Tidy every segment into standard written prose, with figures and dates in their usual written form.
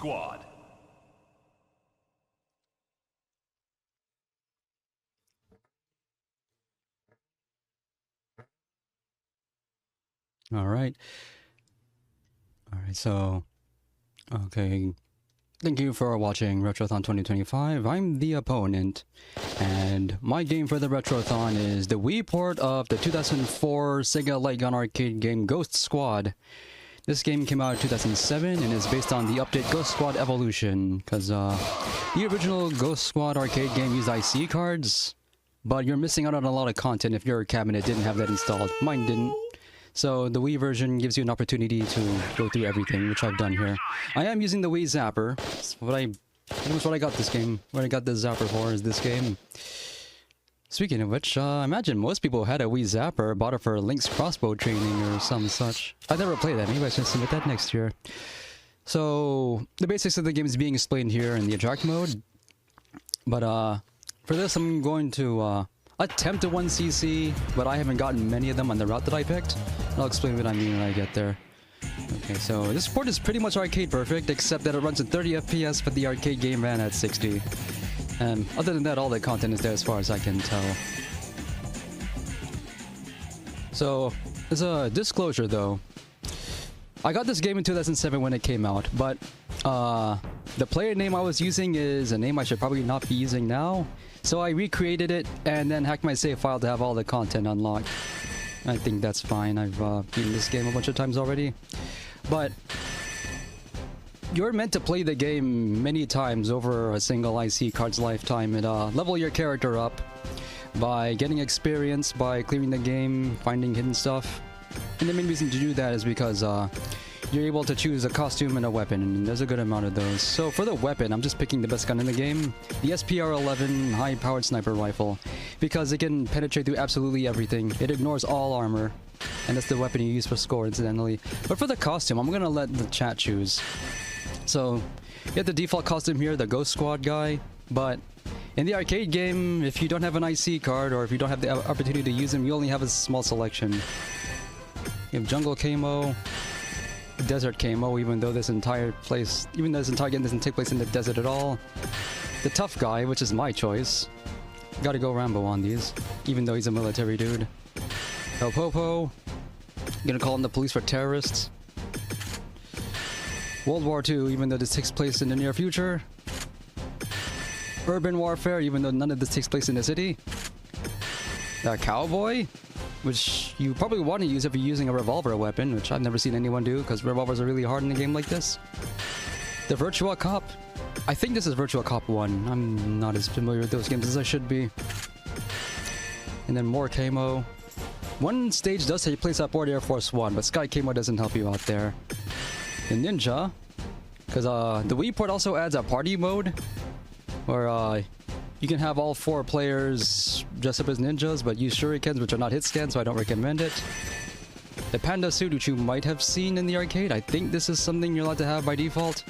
squad. All right, so, okay. Thank you for watching Retrothon 2025. I'm the opponent, and my game for the Retrothon is the Wii port of the 2004 Sega Light Gun arcade game Ghost Squad. This game came out in 2007 and is based on the update Ghost Squad Evolution, because the original Ghost Squad arcade game used IC cards, but you're missing out on a lot of content if your cabinet didn't have that installed. Mine didn't. So the Wii version gives you an opportunity to go through everything, which I've done here. I am using the Wii Zapper. That's what I got this game. What I got the Zapper for is this game. Speaking of which, I imagine most people had a Wii Zapper, bought it for Link's crossbow training or some such. I've never played that. Maybe I should submit that next year. So the basics of the game is being explained here in the attract mode. But for this, I'm going to attempt a 1cc, but I haven't gotten many of them on the route that I picked. I'll explain what I mean when I get there. Okay, so this port is pretty much arcade perfect, except that it runs at 30 FPS, but the arcade game ran at 60. And other than that, all the content is there as far as I can tell. So, as a disclosure though, I got this game in 2007 when it came out, but the player name I was using is a name I should probably not be using now. So I recreated it and then hacked my save file to have all the content unlocked. I think that's fine. I've beaten this game a bunch of times already. But you're meant to play the game many times over a single IC card's lifetime and level your character up by getting experience, by clearing the game, finding hidden stuff. And the main reason to do that is because you're able to choose a costume and a weapon, and there's a good amount of those. So for the weapon, I'm just picking the best gun in the game, the SPR-11 high-powered sniper rifle, because it can penetrate through absolutely everything. It ignores all armor, and that's the weapon you use for score, incidentally. But for the costume, I'm gonna let the chat choose. So you have the default costume here, the Ghost Squad guy, but in the arcade game, if you don't have an IC card, or if you don't have the opportunity to use them, you only have a small selection. You have Jungle Camo, Desert Camo, even though this entire game doesn't take place in the desert at all. The Tough Guy, which is my choice. Gotta go Rambo on these, even though he's a military dude. El Popo, gonna call in the police for terrorists. World War II, even though this takes place in the near future. Urban Warfare, even though none of this takes place in the city. The Cowboy, which you probably want to use if you're using a revolver weapon, which I've never seen anyone do, because revolvers are really hard in a game like this. The Virtua Cop. I think this is Virtua Cop 1. I'm not as familiar with those games as I should be. And then more Camo. One stage does take place aboard Air Force One, but Sky Camo doesn't help you out there. The Ninja, because the Wii port also adds a party mode, where you can have all 4 players dress up as ninjas, but use shurikens, which are not hit scans, so I don't recommend it. The Panda Suit, which you might have seen in the arcade. I think this is something you're allowed to have by default.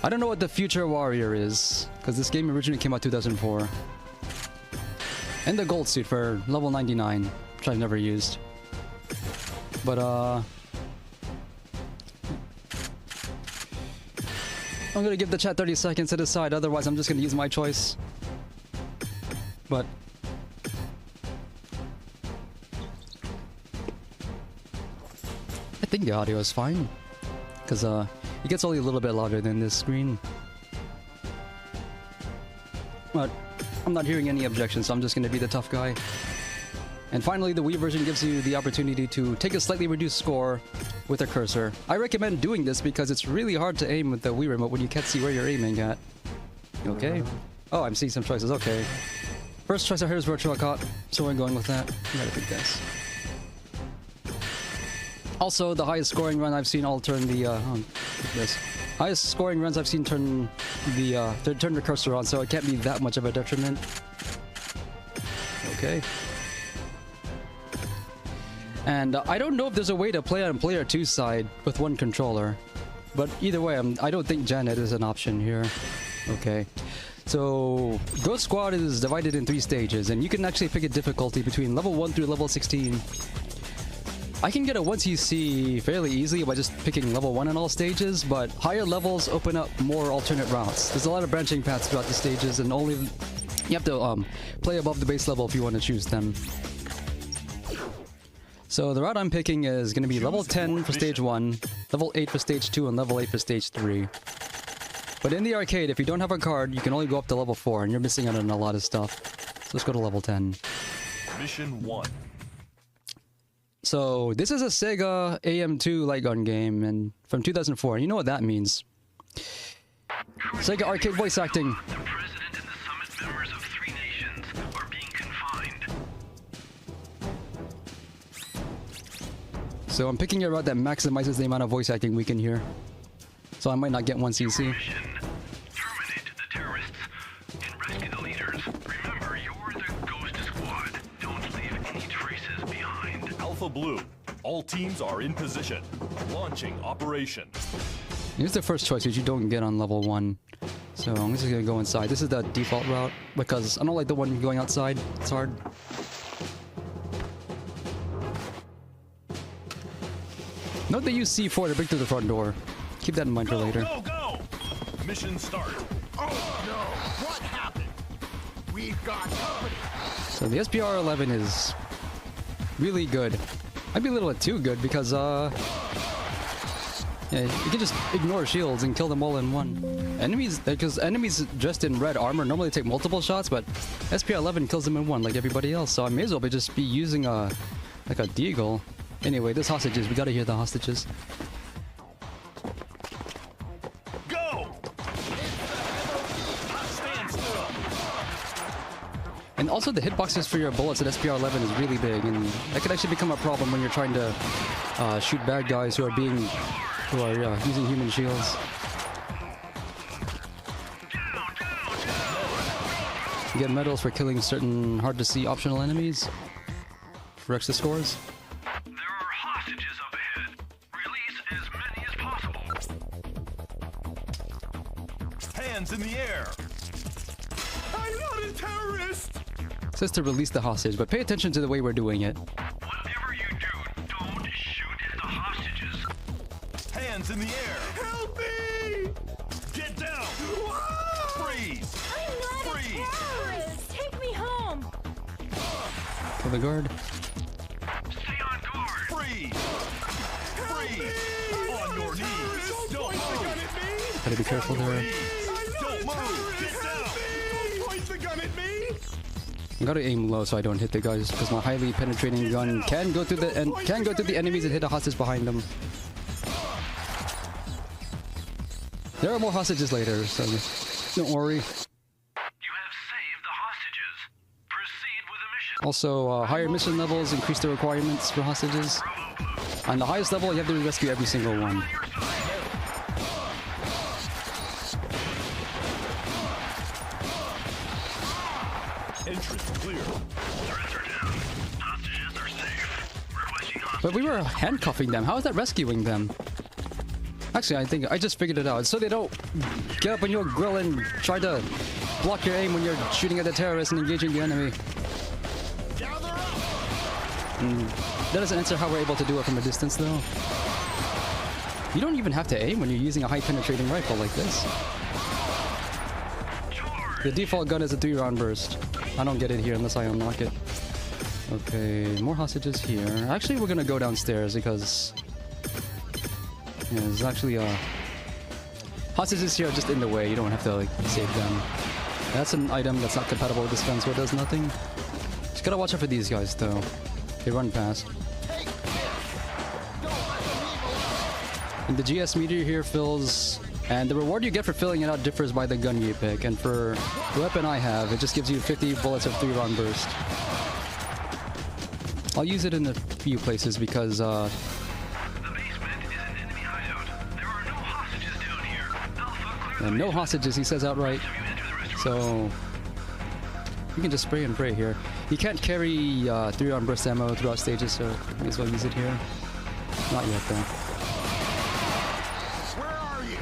I don't know what the Future Warrior is, because this game originally came out 2004. And the Gold Suit for level 99, which I've never used. But, I'm gonna give the chat 30 seconds to decide, otherwise I'm just gonna use my choice. But I think the audio is fine, because it gets only a little bit louder than this screen. But I'm not hearing any objections, so I'm just gonna be the tough guy. And finally, the Wii version gives you the opportunity to take a slightly reduced score with a cursor. I recommend doing this because it's really hard to aim with the Wii remote when you can't see where you're aiming at. Okay. Oh, I'm seeing some choices. Okay. First choice I heard is Virtua Cop, so we're going with that. I gotta pick this. Also, the highest scoring run I've seen all turn the highest scoring runs I've seen turn the cursor on, so it can't be that much of a detriment. Okay. And I don't know if there's a way to play on player 2's side with one controller. But either way, I don't think Janet is an option here. Okay. So, Ghost Squad is divided in 3 stages, and you can actually pick a difficulty between level 1 through level 16. I can get a 1cc fairly easily by just picking level 1 in all stages, but higher levels open up more alternate routes. There's a lot of branching paths throughout the stages, and only you have to play above the base level if you want to choose them. So the route I'm picking is going to be level 10 for stage 1, level 8 for stage 2, and level 8 for stage 3. But in the arcade, if you don't have a card, you can only go up to level 4, and you're missing out on a lot of stuff. So let's go to level 10. Mission 1. So this is a Sega AM2 light gun game, and from 2004. You know what that means? Sega arcade voice acting. The president and the summit members of 3 nations are being confined. So I'm picking a route that maximizes the amount of voice acting we can hear. So I might not get 1cc. Mission: terminate the terrorists and rescue the leaders. Remember, you're the Ghost Squad. Don't leave any traces behind. Alpha Blue. All teams are in position. Launching operation. Here's the first choice, which you don't get on level 1. So I'm just gonna go inside. This is the default route, because I don't like the one going outside. It's hard. Note they use C4 to break through the front door. Keep that in mind for later. Go, go! Mission start. Oh no! What happened? We've got company. So the SPR-11 is really good. Might be a little bit too good because yeah, you can just ignore shields and kill them all in one. Enemies, because enemies dressed in red armor normally take multiple shots, but SPR-11 kills them in one like everybody else. So I may as well just be using a like a deagle. Anyway, there's hostages. We gotta hear the hostages. And also the hitboxes for your bullets at SPR-11 is really big, and that could actually become a problem when you're trying to shoot bad guys who are using human shields. You get medals for killing certain hard to see optional enemies for extra scores. There are hostages up ahead. Release as many as possible. Hands in the air. I'm not a terrorist. It says to release the hostage, but pay attention to the way we're doing it. Whatever you do, don't shoot at the hostages. Hands in the air. Help me! Get down. Freeze. I'm not Freeze. a terrorist! Take me home! Kill the guard. Stay on guard. Freeze. Freeze. On your knees. Don't move. Gotta be careful there. Don't move. Get down. Don't point the gun at me. I gotta aim low so I don't hit the guys, because my highly penetrating gun can go through the enemies and hit a hostage behind them. There are more hostages later, so don't worry. You have saved the hostages. Proceed with the mission. Also, higher mission levels increase the requirements for hostages. On the highest level, you have to rescue every single one. Entrance clear. Threats are down. Hostages are safe. Requesting hostage. But we were handcuffing them. How is that rescuing them? Actually, I think I just figured it out. So they don't get up on your grill and try to block your aim when you're shooting at the terrorists and engaging the enemy. Gather up. That doesn't answer how we're able to do it from a distance, though. You don't even have to aim when you're using a high penetrating rifle like this. The default gun is a 3-round burst. I don't get it here unless I unlock it. Okay, more hostages here. Actually, we're gonna go downstairs because yeah, there's actually hostages here are just in the way. You don't have to like save them. That's an item that's not compatible with this gun, so it does nothing. Just gotta watch out for these guys, though. They run fast. And the GS meter here fills, and the reward you get for filling it out differs by the gun you pick. And for the weapon I have, it just gives you 50 bullets of 3-round burst. I'll use it in a few places because The basement is an enemy hideout. There are no hostages down here. Alpha, clear. no hostages, he says outright. You enter the restaurant. So you can just spray and pray here. You can't carry 3-round burst ammo throughout stages, so may as well use it here. Not yet, though. Where are you?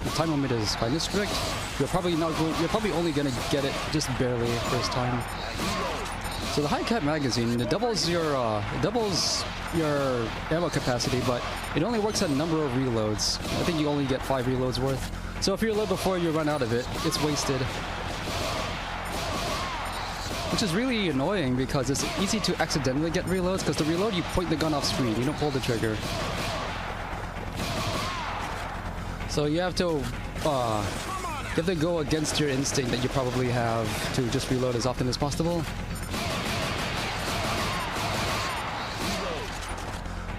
The time limit is kind of strict. You're probably only gonna get it just barely first time. So the high cap magazine, it doubles your ammo capacity, but it only works at a number of reloads. I think you only get 5 reloads worth. So if you're low before you run out of it, it's wasted. Which is really annoying because it's easy to accidentally get reloads, because the reload you point the gun off screen, you don't pull the trigger. So you have to go against your instinct that you probably have to just reload as often as possible.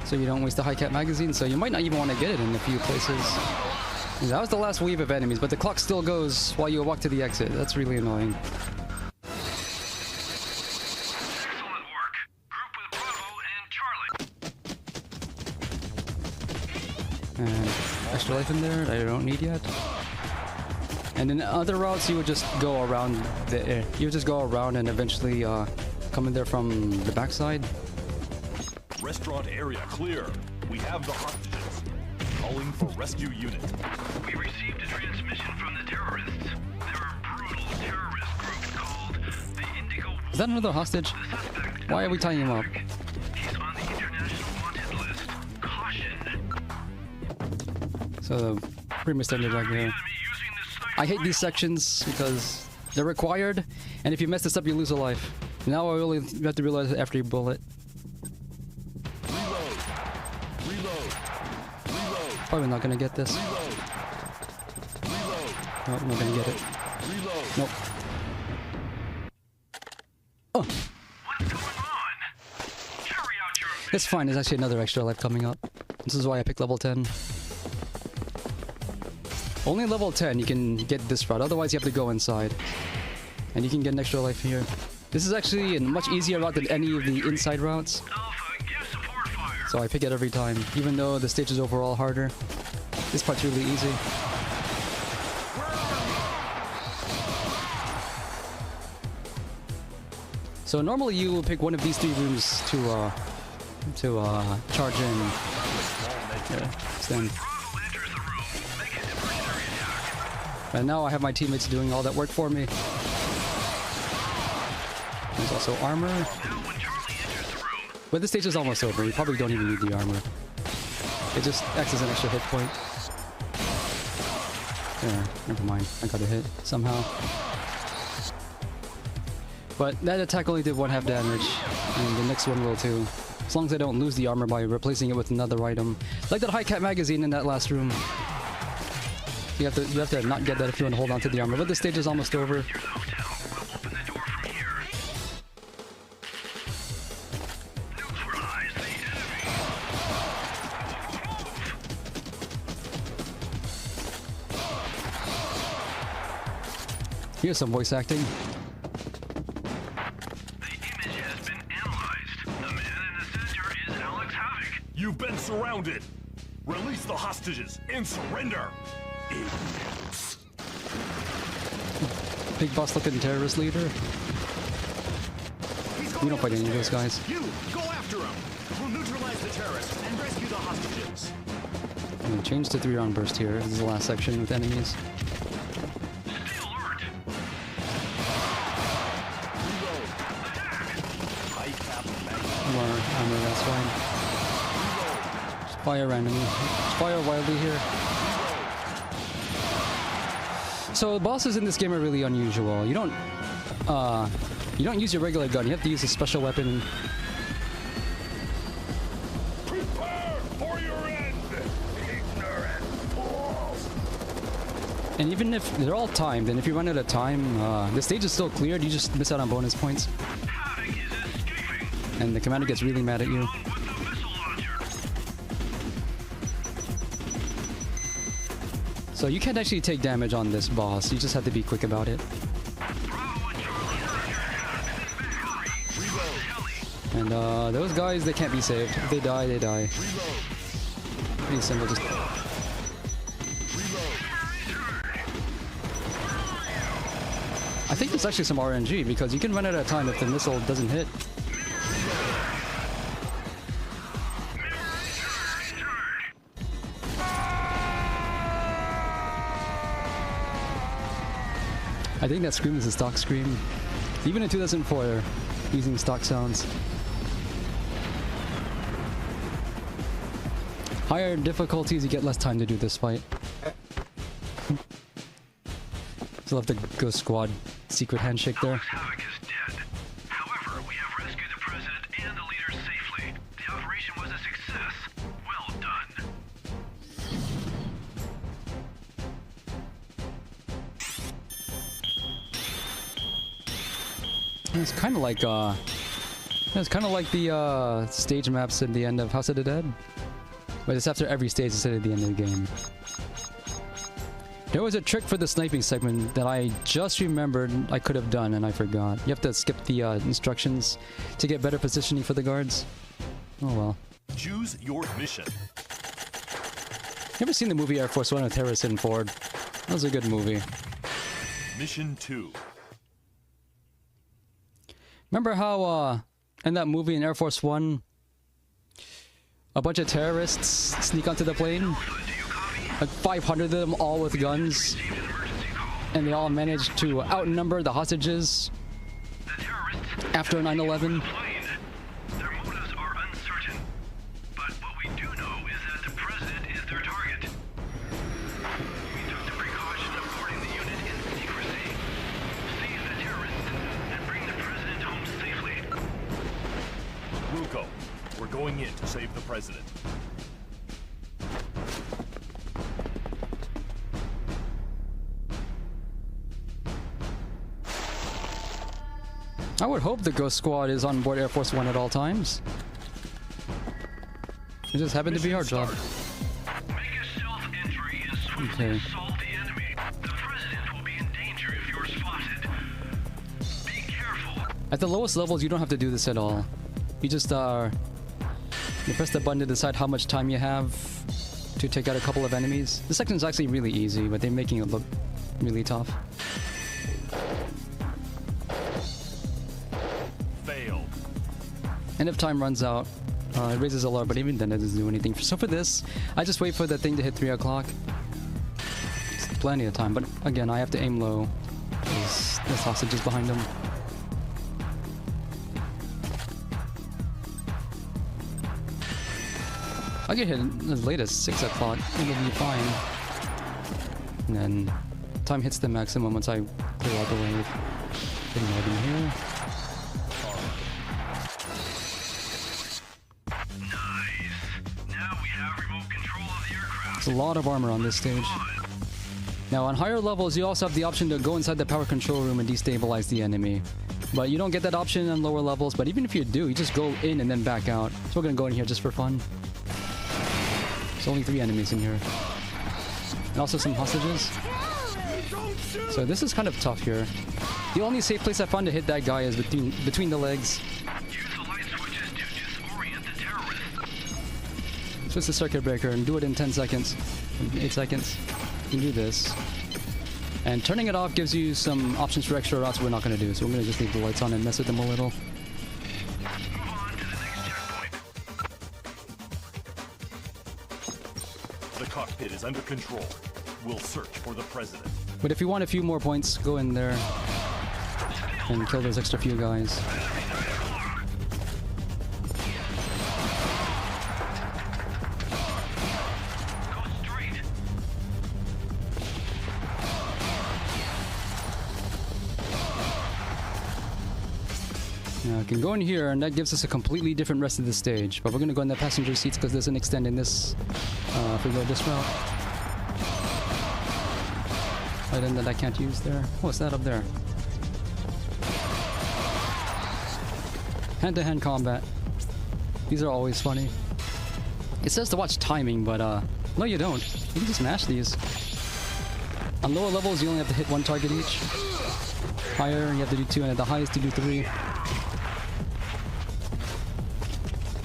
So you don't waste the high cap magazine, so you might not even want to get it in a few places. And that was the last wave of enemies, but the clock still goes while you walk to the exit. That's really annoying. Excellent work. Group with Bravo and Charlie. And extra life in there I don't need yet. And in other routes, you would just go around and eventually come in there from the backside. Restaurant area clear. We have the hostages. Calling for rescue unit. We received a transmission from the terrorists. They're a brutal terrorist group called the Indigo War. Is that another hostage? The suspect, Why are we tying him up? he's on the international wanted list. Caution. So pretty much ended right here. Enemy using this sniper I hate these sections because they're required, and if you mess this up, you lose a life. Now you have to realize after you bullet. Reload. Reload. Reload. Probably not gonna get this. Reload. Reload. Nope, not gonna get it. Reload. Nope. Oh, What's going on? Carry out your mission. it's fine. There's actually another extra life coming up. This is why I picked level 10. Only level 10 you can get this route, otherwise you have to go inside. And you can get an extra life here. This is actually a much easier route than any of the inside routes. Alpha, give support fire. So I pick it every time, even though the stage is overall harder. This part's really easy. So normally you will pick one of these 3 rooms to charge in. Yeah, stand. Bravo enters the room. Make a diversionary attack. And now I have my teammates doing all that work for me. There's also armor. Now when Charlie enters the room, But this stage is almost over. You probably don't even need the armor. It just acts as an extra hit point. There, never mind. I got a hit somehow. But that attack only did 1/2 damage, and the next one will too. As long as I don't lose the armor by replacing it with another item. Like that high cap magazine in that last room. You have to not get that if you want to hold on to the armor. But this stage is almost over. here's the hotel. We'll open the door from here. Neutralize the enemy. Here's some voice acting. The image has been analyzed. The man in the center is Alex Havoc. You've been surrounded. Release the hostages and surrender. Idiots. Big boss looking terrorist leader. We don't fight any of those guys. You, go after him. We'll neutralize the terrorists and rescue the hostages. I'm gonna change to 3-round burst here. This is the last section with enemies. Stay alert. Reload. High cap magazine. More armor, that's fine. Just fire randomly. Just fire wildly here. So bosses in this game are really unusual. You don't use your regular gun. You have to use a special weapon. Prepare for your end. Ignorant fools. And even if they're all timed, and if you run out of time, the stage is still cleared. You just miss out on bonus points, Havoc is escaping. and the commander gets really mad at you. With the missile launcher. So you can't actually take damage on this boss. You just have to be quick about it. Bravo and Charlie are under attack. Hurry. Reload. And those guys, they can't be saved. If they die, they die. Reload. Pretty simple. Just Reload. I think there's actually some RNG because you can run out of time if the missile doesn't hit. I think that scream is a stock scream. Even in 2004, using stock sounds. Higher difficulties, you get less time to do this fight. Still have the Ghost Squad secret handshake there. Havoc is dead. However, we have rescued the president and the leaders safely. The operation was a success. Well done. It's kind of like the stage maps at the end of House of the Dead, but it's after every stage instead of the end of the game. There was a trick for the sniping segment that I just remembered I could have done and I forgot. You have to skip the instructions to get better positioning for the guards. Oh well. Choose your mission. You ever seen the movie Air Force One with Harrison Ford? That was a good movie. Mission 2. Remember how in that movie in Air Force One, a bunch of terrorists sneak onto the plane? Like 500 of them, all with guns, and they all managed to outnumber the hostages after 9/11. Their motives are uncertain, but what we do know is that the president is their target. We took the precaution of boarding the unit in secrecy, seize the terrorists, and bring the president home safely. Ruko, we're going in to save the president. I would hope the Ghost Squad is on board Air Force One at all times. It just happened to be our job. Make a stealth entry and swiftly assault the enemy. The president will be in danger if you're spotted. Be careful. At the lowest levels, you don't have to do this at all. You just you press the button to decide how much time you have to take out a couple of enemies. This section is actually really easy, but they're making it look really tough. And if time runs out, it raises a lot, but even then it doesn't do anything. So for this, I just wait for the thing to hit 3 o'clock. It's plenty of time, but again, I have to aim low. There's hostages behind them. I get hit as late as 6 o'clock, it'll be fine. And then time hits the maximum once I clear out the wave. Getting right in here. A lot of armor on this stage. Now on higher levels you also have the option to go inside the power control room and destabilize the enemy, but you don't get that option on lower levels. But even if you do, you just go in and then back out. So we're gonna go in here just for fun. There's only 3 enemies in here, and also some hostages. So this is kind of tough here. The only safe place I found to hit that guy is between the legs. Switch the circuit breaker and do it in 10 seconds. 8 seconds. You can do this. And turning it off gives you some options for extra routes we're not going to do. So we're going to just leave the lights on and mess with them a little. The cockpit is under control. We'll search for the president. But if you want a few more points, go in there and kill those extra few guys. Now I can go in here and that gives us a completely different rest of the stage. But we're going to go in the passenger seats because there's an extend in this if we go this route. Item that I can't use there. What's that up there? Hand-to-hand combat. These are always funny. It says to watch timing, but no you don't. You can just mash these. On lower levels you only have to hit 1 target each. Higher you have to do 2, and at the highest you do 3.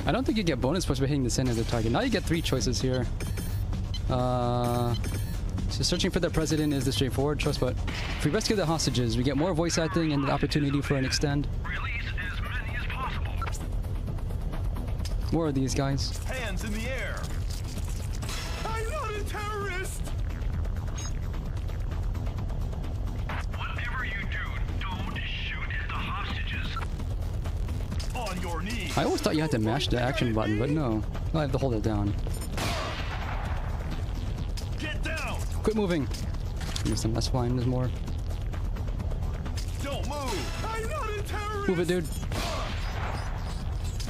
I don't think you get bonus points for hitting the center of the target. Now you get 3 choices here. So searching for the president is the straightforward choice, but if we rescue the hostages, we get more voice acting and the opportunity for an extend. Release as many as possible. More of these guys. Hands in the air. I'm not a terrorist! Whatever you do, don't shoot at the hostages. your knees. I always thought you had to mash the action button, but no. I have to hold it down. Get down. Quit moving. That's fine, there's more. Don't move. I'm not a terrorist. Move it, dude.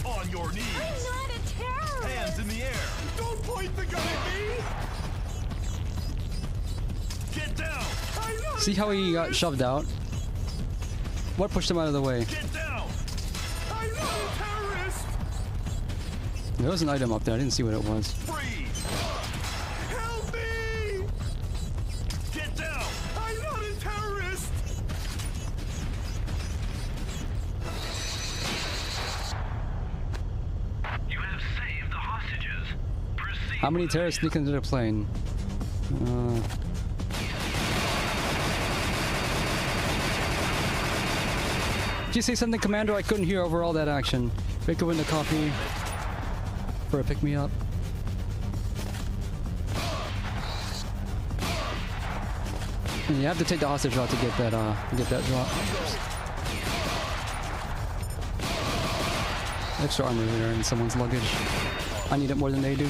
On your knees. I'm not a terrorist. Hands in the air. Don't point the gun at me. Get down. I'm not See how he got shoved out? What pushed him out of the way? Get down. I'm not a terrorist. There was an item up there, I didn't see what it was. Freeze. Help me. Get down. I'm not a terrorist. You have saved the hostages. Proceed. How many terrorists sneak into the plane? Did you say something, Commander? I couldn't hear over all that action. Break open the coffee for a pick-me-up. And you have to take the hostage route to get that drop. Extra armor there in someone's luggage. I need it more than they do.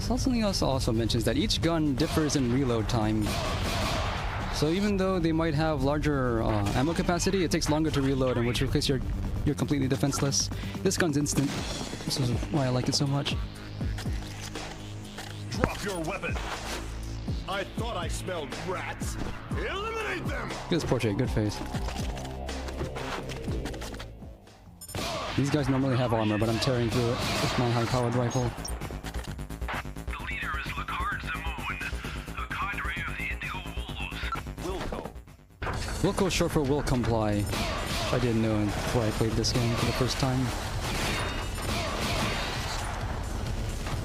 Something else also mentions that each gun differs in reload time. So even though they might have larger ammo capacity, it takes longer to reload, in which case you're completely defenseless. This gun's instant. This is why I like it so much. Drop your weapon. I thought I smelled rats. Eliminate them. Good portrait, good face. These guys normally have armor, but I'm tearing through it with my high-powered rifle. The leader is Lakard Zamoon, a cadre of the Indigo Wolves. Wilco. Wilco is short for will comply, which I didn't know before I played this game for the first time.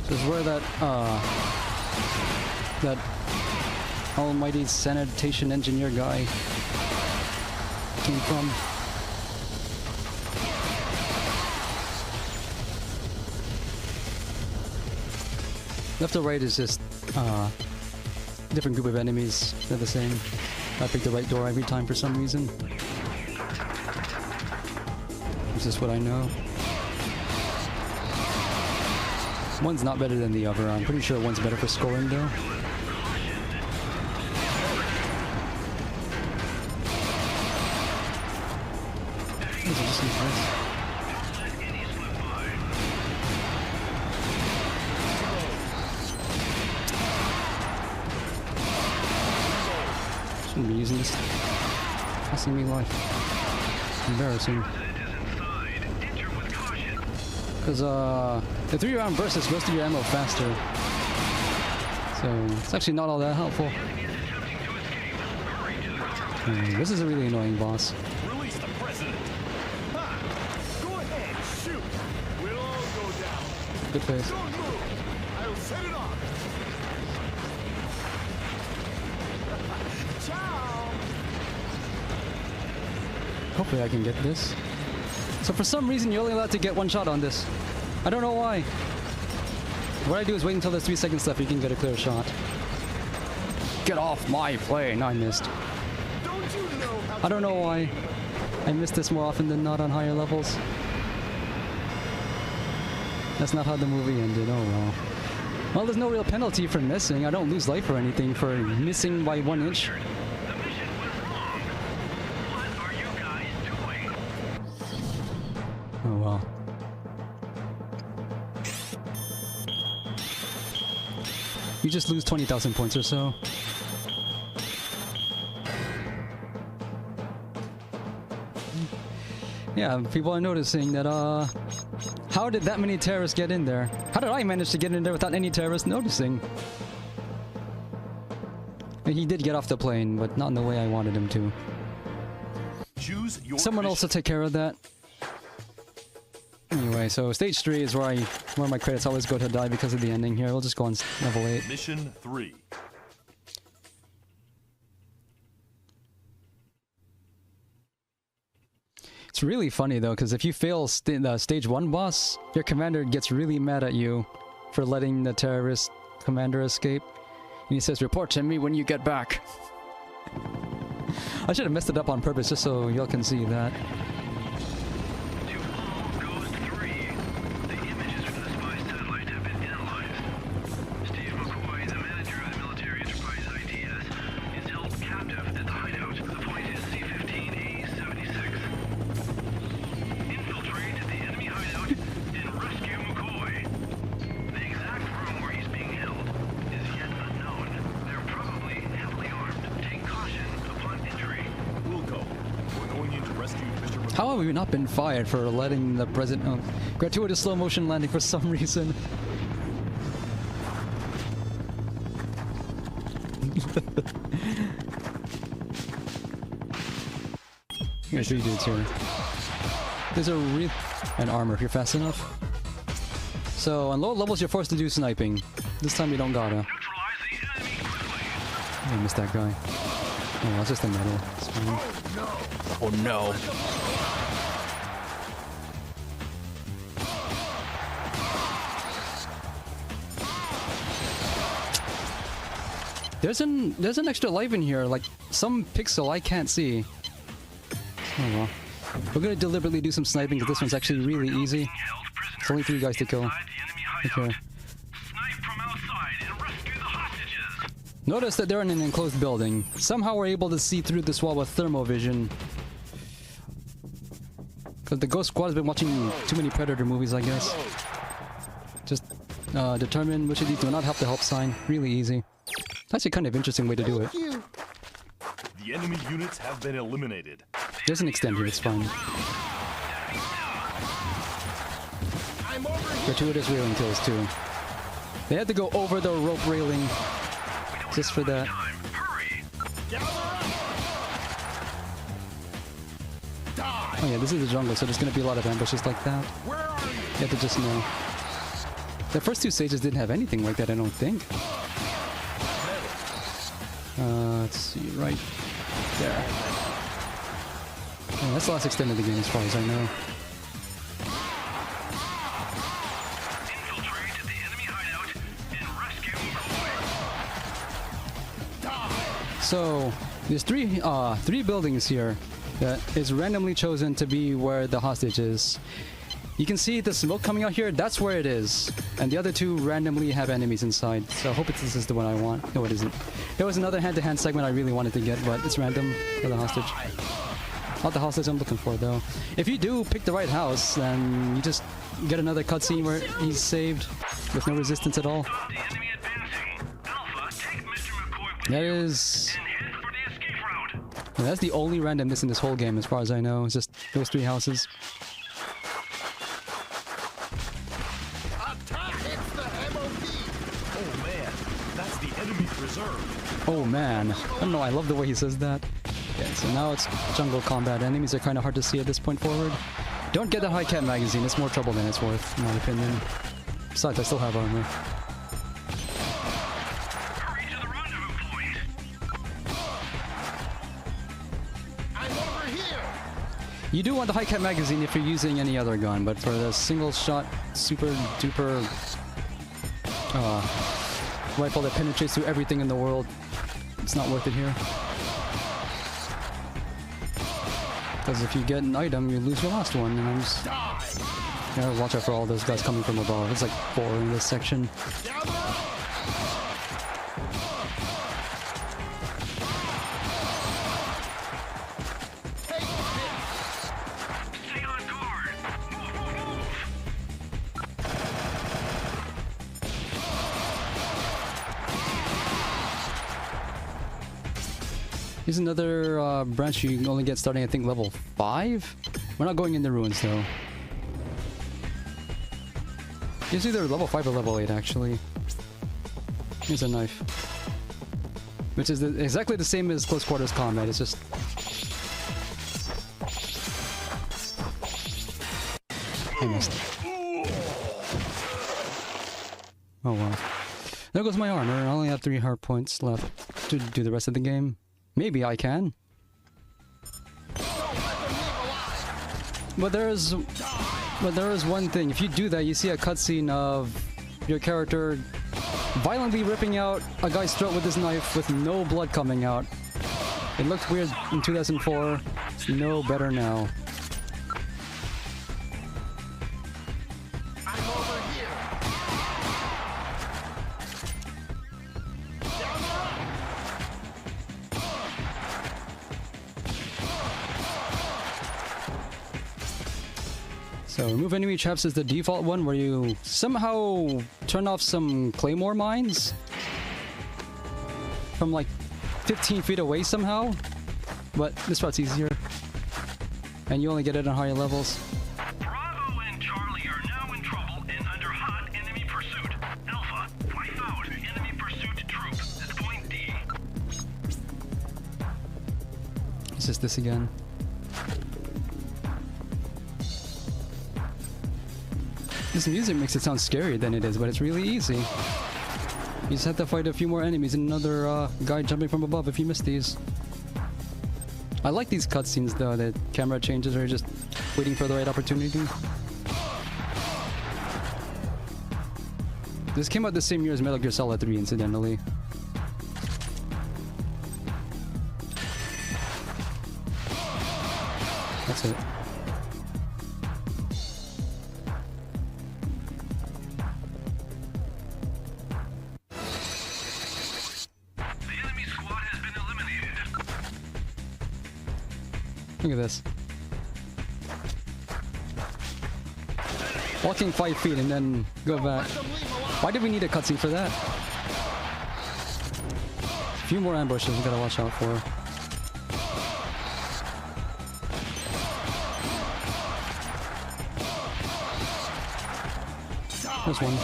This is where that almighty sanitation engineer guy came from. Left or right is just different group of enemies. They're the same. I pick the right door every time for some reason. It's just what I know. One's not better than the other. I'm pretty sure one's better for scoring though. These are just nice. Shouldn't be using this. Costing me life. Embarrassing. Because the 3-round burst goes through your ammo faster. So it's actually not all that helpful. This is a really annoying boss. Release the president. Ha! Go ahead, shoot. We'll all go down. Good face. Don't move. I'll set it off. Ciao. Hopefully I can get this. So for some reason you're only allowed to get one shot on this. I don't know why. What I do is wait until there's 3 seconds left, you can get a clear shot. Get off my plane! I missed. Don't you know how I don't know why. I miss this more often than not on higher levels. That's not how the movie ended, oh well. Well, there's no real penalty for missing. I don't lose life or anything for missing by 1 inch. The mission went wrong. What are you guys doing? Oh well. You just lose 20,000 points or so. Yeah, people are noticing that, how did that many terrorists get in there? How did I manage to get in there without any terrorists noticing? And he did get off the plane, but not in the way I wanted him to. choose your Someone else will take care of that. Anyway, so stage 3 is where my credits always go to die because of the ending here. We'll just go on level 8. Mission 3. It's really funny though, because if you fail the stage 1 boss, your commander gets really mad at you for letting the terrorist commander escape. And he says, report to me when you get back. I should have messed it up on purpose just so y'all can see that. To all Ghost 3, the images from the spy satellite have been analyzed. Steve McCoy, the manager of the military enterprise IDS, is held captive at the hideout. The point is C-15A-76. Infiltrate the enemy hideout and rescue McCoy. The exact room where he's being held is yet unknown. They're probably heavily armed. Take caution upon entry. We'll go. We're going in to rescue Mr. McCoy. How have we not been fired for letting the president... gratuitous slow motion landing for some reason? Here's 3 dudes here. There's a real... and armor if you're fast enough. So on low levels you're forced to do sniping. This time you don't gotta. Neutralize the enemy quickly. I missed that guy. Oh, that's just a medal. It's fine. Oh no. There's an extra life in here, like some pixel I can't see. Oh well. We're gonna deliberately do some sniping because this one's actually really easy. It's only 3 guys to kill. Okay. Snipe from outside and rescue the hostages. Notice that they're in an enclosed building. Somehow we're able to see through this wall with thermovision. Because the Ghost Squad has been watching too many Predator movies, I guess. Just determine which of these do not have the help sign. Really easy. That's a kind of interesting way to do it. The enemy units have been eliminated. There's an extend here, it's fine. I'm over here. Gratuitous railing kills too. They had to go over the rope railing just for that. Gather up. Die. Oh yeah, this is the jungle, so there's gonna be a lot of ambushes like that. Where are you? You have to just know. The first 2 stages didn't have anything like that, I don't think. Let's see, right there. Yeah, that's the last extent of the game as far as I know. Infiltrate the enemy hideout and rescue McCoy. So there's three buildings here that is randomly chosen to be where the hostage is. You can see the smoke coming out here, that's where it is. And the other 2 randomly have enemies inside. So I hope this is the one I want. No, it isn't. There was another hand-to-hand segment I really wanted to get, but it's random for the hostage. Not the hostage I'm looking for, though. If you do pick the right house, then you just get another cutscene where he's saved with no resistance at all. Stop the enemy advancing. Alpha, take Mr. McCoy with That you is... and head for the escape route. yeah, that's the only randomness in this whole game, as far as I know. It's just those 3 houses. Attack! It's the MOD. Oh man, that's the enemy's reserve. Oh man. I don't know, I love the way he says that. Yeah, so now it's jungle combat. Enemies are kind of hard to see at this point forward. Don't get that high cat magazine, it's more trouble than it's worth, in my opinion. Besides, I still have armor. Hurry to the rendezvous point. I'm over here. You do want the high cat magazine if you're using any other gun, but for the single shot, super duper rifle that penetrates through everything in the world, it's not worth it here. Because if you get an item, you lose your last one, and I'm just... yeah, watch out for all those guys coming from above. It's like 4 in this section. Gather up. Take this. Stay on guard. Move. Here's another branch you can only get starting, I think, level 5? We're not going in the ruins, though. It's either level 5 or level 8, actually. Here's a knife. Which is exactly the same as close quarters combat, it's just... I missed. Oh well. There goes my armor, I only have 3 hard points left to do the rest of the game. Maybe I can. But there is one thing. If you do that, you see a cutscene of your character violently ripping out a guy's throat with his knife with no blood coming out. It looked weird in 2004. It's no better now. I'm over here. Down the road. So remove enemy traps is the default one where you somehow turn off some claymore mines from like 15 feet away somehow, but this part's easier and you only get it on higher levels. Bravo and Charlie are now in trouble and under hot enemy pursuit. Alpha, wipe out enemy pursuit troop at point D. It's just this again. This music makes it sound scarier than it is, but it's really easy. You just have to fight a few more enemies and another guy jumping from above if you miss these. I like these cutscenes though, the camera changes are just waiting for the right opportunity. This came out the same year as Metal Gear Solid 3, incidentally. That's it. Look at this. Walking 5 feet and then go back. Why did we need a cutscene for that? A few more ambushes we gotta watch out for. There's one.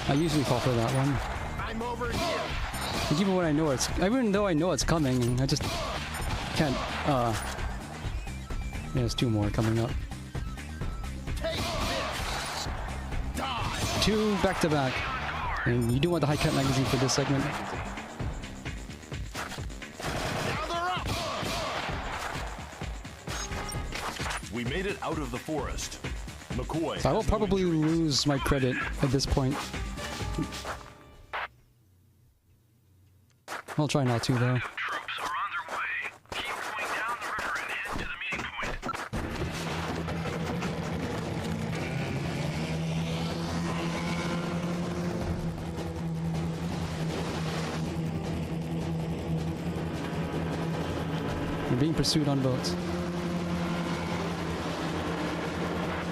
I usually fall for that one. I'm over here. Like even when I know it's, even though I know it's coming, I just can't. Yeah, there's two more coming up. Take this. Die. Two back to back. And you do want the high cut magazine for this segment. Now they're up. We made it out of the forest. McCoy. So I will has no probably injuries. lose my credit at this point. I'll try not to though. Troops are on their way. Keep going down the river and head to the meeting point. You're being pursued on boats.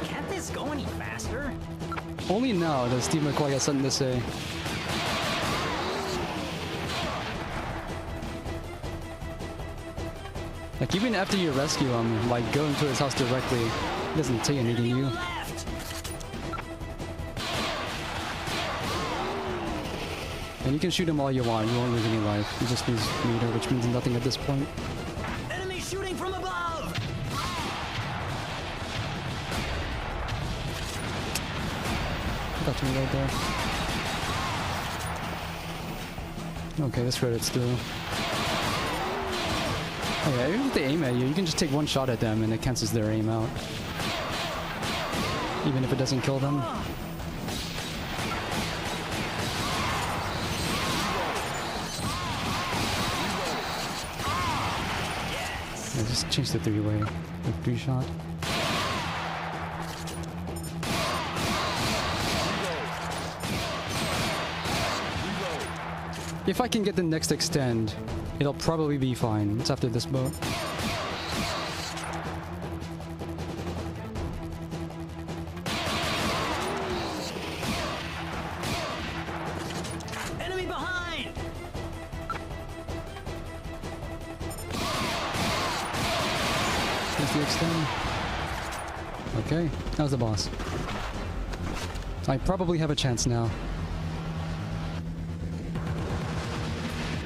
Can't this go any faster? Only now does Steve McCoy have something to say. Like even after you rescue him, like going to his house directly, he doesn't say anything to you. Left. And you can shoot him all you want, you won't lose any life. He just loses meter, which means nothing at this point. Enemy shooting from above. I got you right there. Okay, this credit's through. Oh yeah, even if they aim at you, you can just take one shot at them and it cancels their aim out. Even if it doesn't kill them. Yeah, just change the three-way, like three-shot. If I can get the next extend, it'll probably be fine. It's after this boat. Enemy behind. There's the extend. Okay, that was the boss. I probably have a chance now.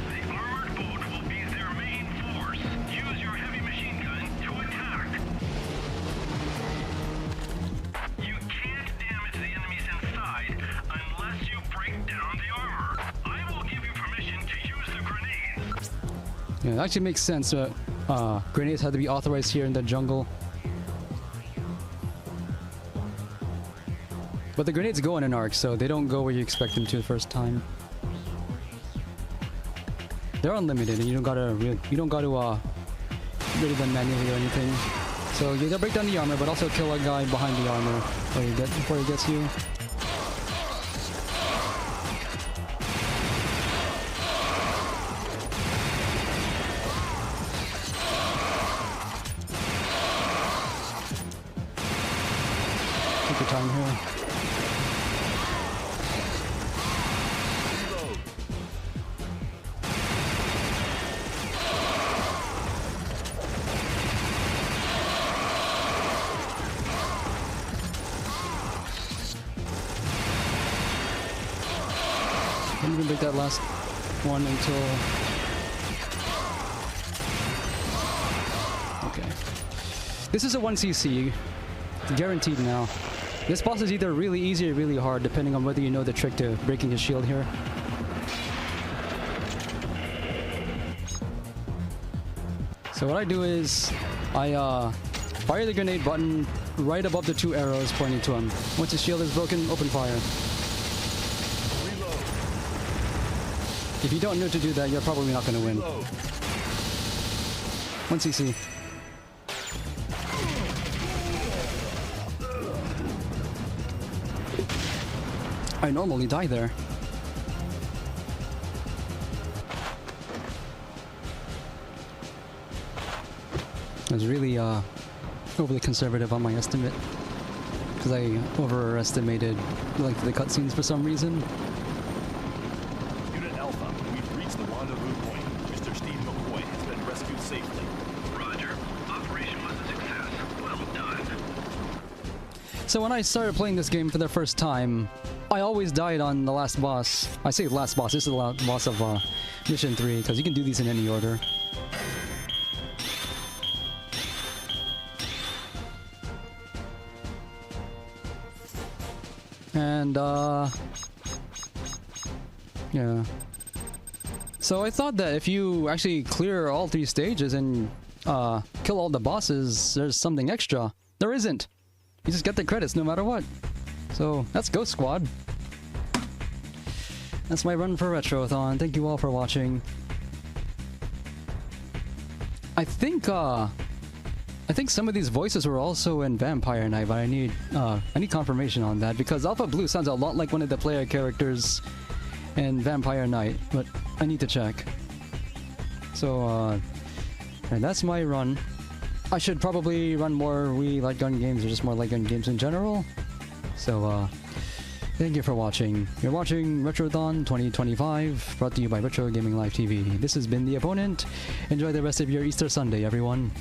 The armored boat will be their main force. Use your heavy machine gun to attack. You can't damage the enemies inside unless you break down the armor. I will give you permission to use the grenades. Yeah, it actually makes sense. grenades had to be authorized here in the jungle. But the grenades go in an arc, so they don't go where you expect them to the first time. They're unlimited, and you don't gotta rid of them manually or anything. So you gotta break down the armor, but also kill a guy behind the armor before he gets you. Take your time here. I'm gonna break that last one until... Okay. This is a 1cc. Guaranteed now. This boss is either really easy or really hard, depending on whether you know the trick to breaking his shield here. So what I do is, I fire the grenade button right above the 2 arrows pointing to him. Once his shield is broken, open fire. If you don't know to do that, you're probably not going to win. 1cc. I normally die there. I was really overly conservative on my estimate because I overestimated the length of the cutscenes for some reason. Unit Alpha, we've reached the rendezvous point. Mr. Steve McCoy has been rescued safely. Roger. Operation was a success. Well done. So when I started playing this game for the first time, I always died on the last boss. I say last boss, this is the last boss of Mission 3, because you can do these in any order. And, yeah. So I thought that if you actually clear all 3 stages and kill all the bosses, there's something extra. There isn't. You just get the credits no matter what. So, that's Ghost Squad. That's my run for Retrothon. Thank you all for watching. I think some of these voices were also in Vampire Knight, but I need confirmation on that because Alpha Blue sounds a lot like one of the player characters in Vampire Knight, but I need to check. So, and that's my run. I should probably run more light gun games or just more light gun games in general. So, thank you for watching. You're watching Retrothon 2025, brought to you by Retro Gaming Live TV. This has been The Opponent. Enjoy the rest of your Easter Sunday, everyone.